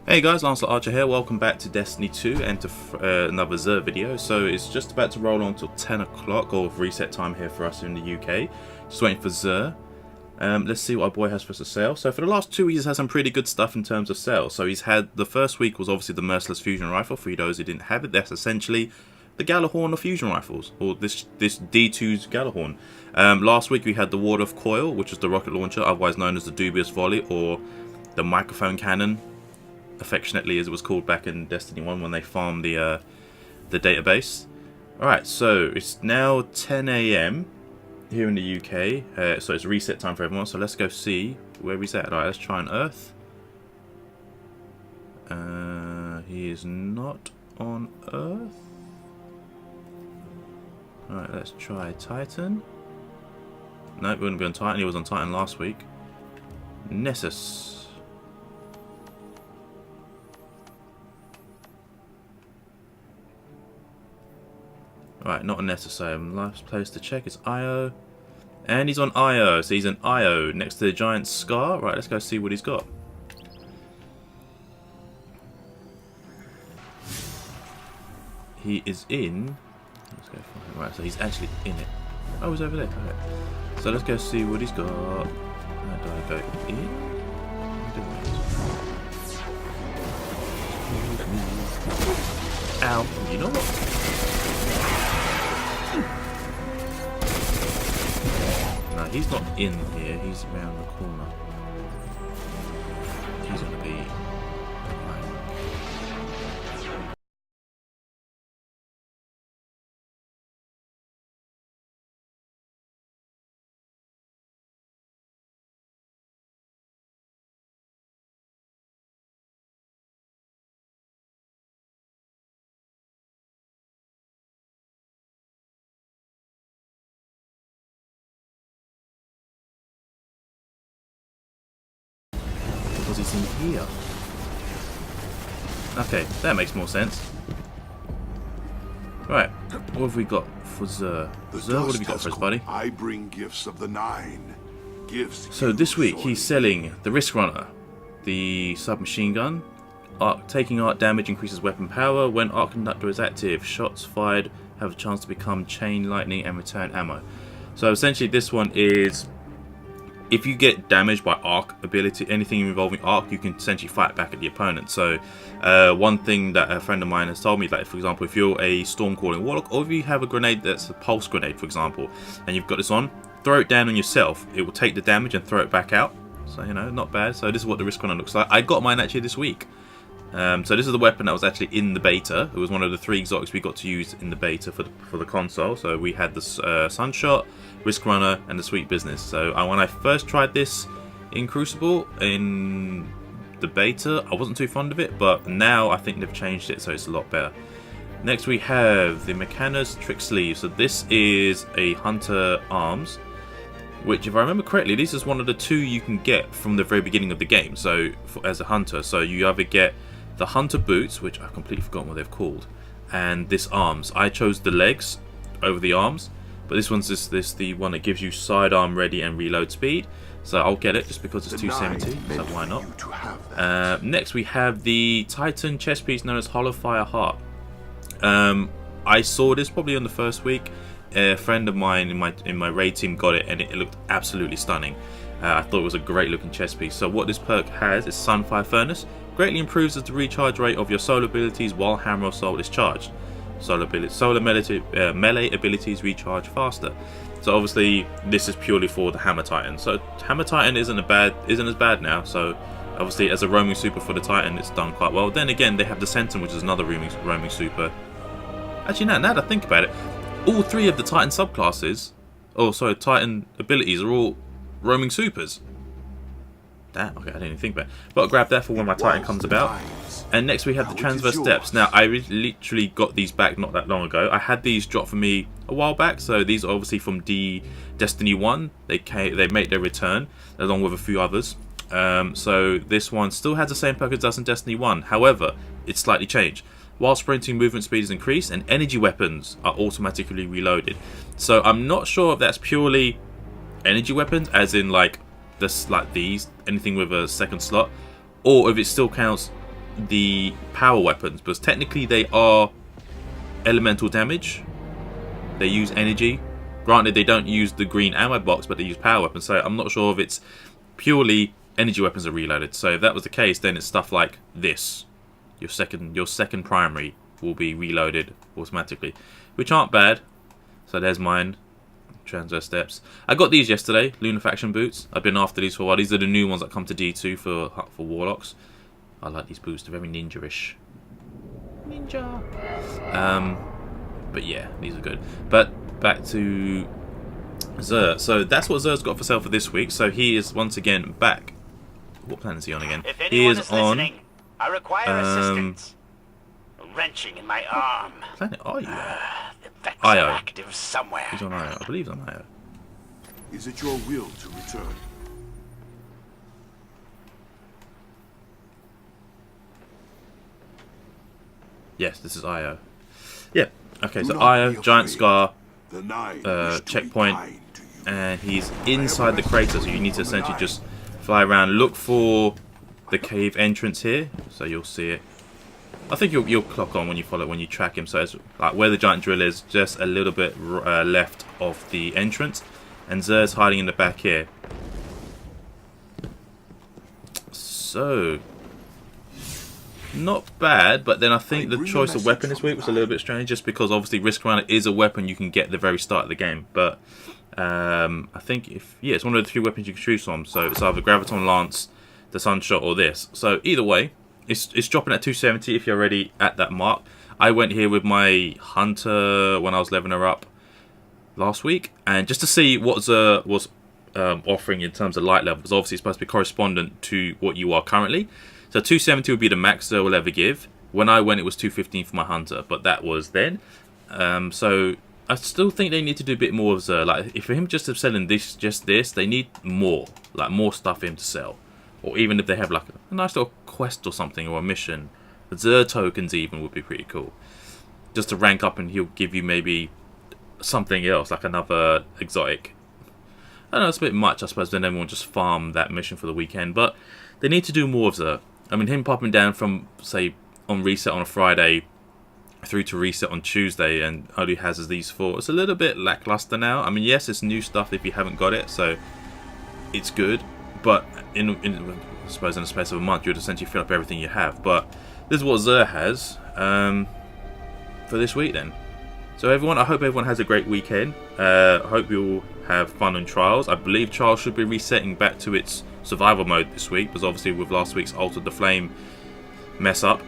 Hey guys, Lancelot Archer here, welcome back to Destiny 2 and to another Xur video. So it's just about to roll on till 10 o'clock or reset time here for us in the UK. Just waiting for Xur. Let's see what our boy has for us to sell. So for the last 2 weeks he's had some pretty good stuff in terms of sales. So he's had, the first week was obviously the Merciless Fusion Rifle. For those who didn't have it, that's essentially the Gjallarhorn of Fusion Rifles, or this D2's Gjallarhorn. Last week we had the Ward of Coil, which is the rocket launcher, otherwise known as the Dubious Volley, or the Microphone Cannon, affectionately as it was called back in Destiny 1 when they farmed the database. Alright, so it's now 10 AM here in the UK, so it's reset time for everyone, so let's go see where he's at. Alright, let's try on Earth. He is not on Earth. Alright, let's try Titan. No, we wouldn't be on Titan, he was on Titan last week. Nessus. Right, not unnecessary. Last place to check is IO. And he's on IO, so he's an IO next to the giant scar. Right, let's go see what he's got. He is in... Let's go find him. Right, so he's actually in it. Oh, he's over there. Okay. So let's go see what he's got. Where do I go in? Ow. You know what? No, he's not in here, he's around the corner. He's gonna be... because he's in here. Okay, that makes more sense. Right, what have we got for Xur? Xur, what have you got for us, buddy? I bring gifts of the nine. Gifts. So this week he's selling the Riskrunner, the submachine gun. Taking arc damage increases weapon power. When arc conductor is active, shots fired have a chance to become chain lightning and return ammo. So essentially this one is, if you get damaged by arc ability, anything involving arc, you can essentially fight back at the opponent. So one thing that a friend of mine has told me, like for example, if you're a Stormcalling Warlock, or if you have a grenade that's a pulse grenade, for example, and you've got this on, throw it down on yourself, it will take the damage and throw it back out. So, you know, not bad. So this is what the Riskrunner looks like. I got mine actually this week. So this is the weapon that was actually in the beta. It was one of the 3 exotics we got to use in the beta for the console. So we had the Sunshot, Riskrunner, and the Sweet Business. So when I first tried this in Crucible in the beta, I wasn't too fond of it, but now I think they've changed it, so it's a lot better. Next we have the Mechaneer's Tricksleeves. So this is a Hunter Arms, which, if I remember correctly, this is one of the 2 you can get from the very beginning of the game. So as a hunter, so you either get the Hunter Boots, which I've completely forgotten what they've called, and this Arms. I chose the legs over the arms, but this one's the one that gives you sidearm ready and reload speed. So I'll get it just because it's 270, so why not? Next we have the Titan chest piece known as HallowFire Heart. I saw this probably on the first week. A friend of mine in my raid team got it, and it looked absolutely stunning. I thought it was a great looking chest piece. So what this perk has is Sunfire Furnace. Greatly improves the recharge rate of your solar abilities while Hammer of Soul is charged. Solar melee abilities recharge faster. So obviously this is purely for the Hammer Titan. So Hammer Titan isn't as bad now. So obviously as a roaming super for the Titan, it's done quite well. Then again, they have the Sentinel, which is another roaming super. Actually, now that I think about it, all 3 of the Titan subclasses, Titan abilities are all roaming supers. Damn, okay, I didn't even think about it. But I'll grab that for when my Titan comes about. And next we have the Transverse Depths. Now, I literally got these back not that long ago. I had these dropped for me a while back. So these are obviously from Destiny 1. They made their return, along with a few others. So this one still has the same perk as it does in Destiny 1. However, it's slightly changed. While sprinting, movement speed is increased, and energy weapons are automatically reloaded. So I'm not sure if that's purely energy weapons, as in like these, anything with a second slot, or if it still counts the power weapons, because technically they are elemental damage. They use energy. Granted, they don't use the green ammo box, but they use power weapons. So I'm not sure if it's purely energy weapons are reloaded. So if that was the case, then it's stuff like this. Your second primary will be reloaded automatically, which aren't bad. So there's mine. Transverse steps. I got these yesterday, Lunafaction boots. I've been after these for a while. These are the new ones that come to D2 for Warlocks. I like these boots. They're very ninja-ish. Ninja. But yeah, these are good. But back to Xur. So that's what Xur's got for sale for this week. So he is once again back. What planet is he on again? He is on. I require assistance. Wrenching in my arm. What planet are you on? The Vex are active somewhere. He's on Io. I believe he's on Io. Is it your will to return? Yes, this is Io. Yeah. Okay, so Do not Io, be Giant afraid. Scar, The Nine wish to be checkpoint, kind to you. and he's inside the crater, so you need to essentially just fly around, look for the cave entrance here, so you'll see it. I think you'll clock on when you track him. So it's like where the giant drill is, just a little bit left of the entrance, and Xur's hiding in the back here. So not bad, but then I think the choice of weapon this week was a little bit strange, just because obviously Riskrunner is a weapon you can get at the very start of the game. But I think it's one of the 3 weapons you can choose from. So it's either Graviton Lance, the Sunshot, or this. So either way, it's dropping at 270 if you're already at that mark. I went here with my Hunter when I was leveling her up last week, and just to see what Xur was offering in terms of light level, because obviously it's supposed to be correspondent to what you are currently. So 270 would be the max Xur will ever give. When I went, it was 215 for my Hunter, but that was then. So I still think they need to do a bit more of Xur. Like, if for him just selling this, they need more, like more stuff for him to sell. Or even if they have like a nice little quest or something, or a mission. The Xur tokens even would be pretty cool. Just to rank up, and he'll give you maybe something else, like another exotic. I don't know, it's a bit much, I suppose, then everyone just farm that mission for the weekend. But they need to do more of Xur. I mean, him popping down from, say, on reset on a Friday through to reset on Tuesday, and only has as these 4. It's a little bit lackluster now. I mean, yes, it's new stuff if you haven't got it, so it's good. But I suppose in the space of a month, you'd essentially fill up everything you have. But this is what Xur has for this week then. So everyone, I hope everyone has a great weekend. I hope you'll have fun on Trials. I believe Trials should be resetting back to its survival mode this week, because obviously with last week's Altered the Flame mess up,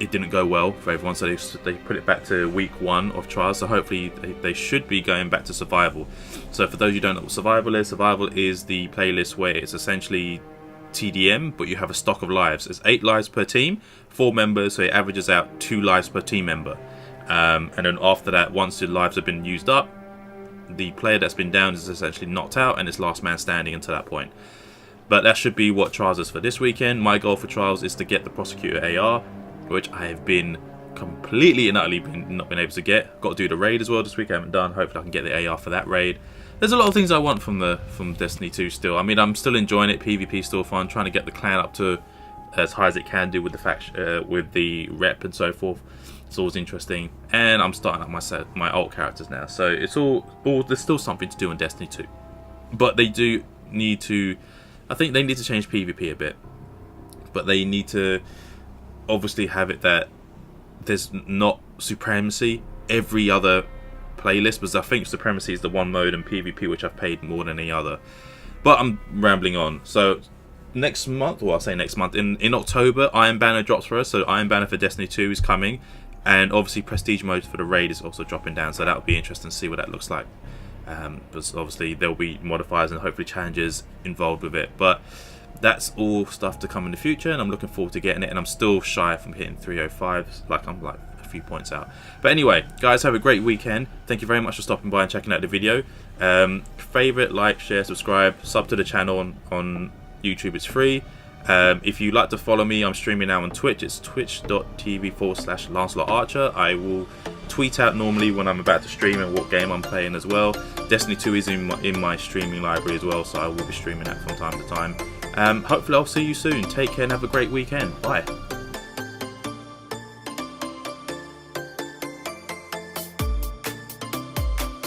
it didn't go well for everyone, so they put it back to week 1 of Trials. So hopefully they should be going back to Survival. So for those who don't know what Survival is the playlist where it's essentially TDM, but you have a stock of lives. It's 8 lives per team, 4 members, so it averages out 2 lives per team member. And then after that, once the lives have been used up, the player that's been down is essentially knocked out, and it's last man standing until that point. But that should be what Trials is for this weekend. My goal for Trials is to get the Prosecutor AR, which I have been completely and utterly not been able to get. Got to do the raid as well this week. I haven't done. Hopefully I can get the AR for that raid. There's a lot of things I want from Destiny 2 still. I mean, I'm still enjoying it. PvP still fun. Trying to get the clan up to as high as it can do with the faction, with the rep and so forth. It's always interesting. And I'm starting up my alt characters now. So it's all there's still something to do in Destiny 2. But they do need to. I think they need to change PvP a bit. But they need to obviously have it that there's not supremacy every other playlist, because I think supremacy is the one mode in PvP which I've paid more than any other. But I'm rambling on. So next month, well, I'll say next month, in October, Iron Banner drops for us. So Iron Banner for Destiny 2 is coming, and obviously Prestige mode for the raid is also dropping down. So that would be interesting to see what that looks like. Because obviously there'll be modifiers and hopefully challenges involved with it. But that's all stuff to come in the future, and I'm looking forward to getting it. And I'm still shy from hitting 305, like I'm like a few points out. But anyway, guys, have a great weekend. Thank you very much for stopping by and checking out the video. Favorite, like, share, subscribe, sub to the channel on YouTube. It's free. If you'd like to follow me, I'm streaming now on Twitch. It's twitch.tv/Lancelot Archer. I will tweet out normally when I'm about to stream and what game I'm playing as well. Destiny 2 is in my streaming library as well, so I will be streaming that from time to time. Hopefully I'll see you soon. Take care and have a great weekend. Bye.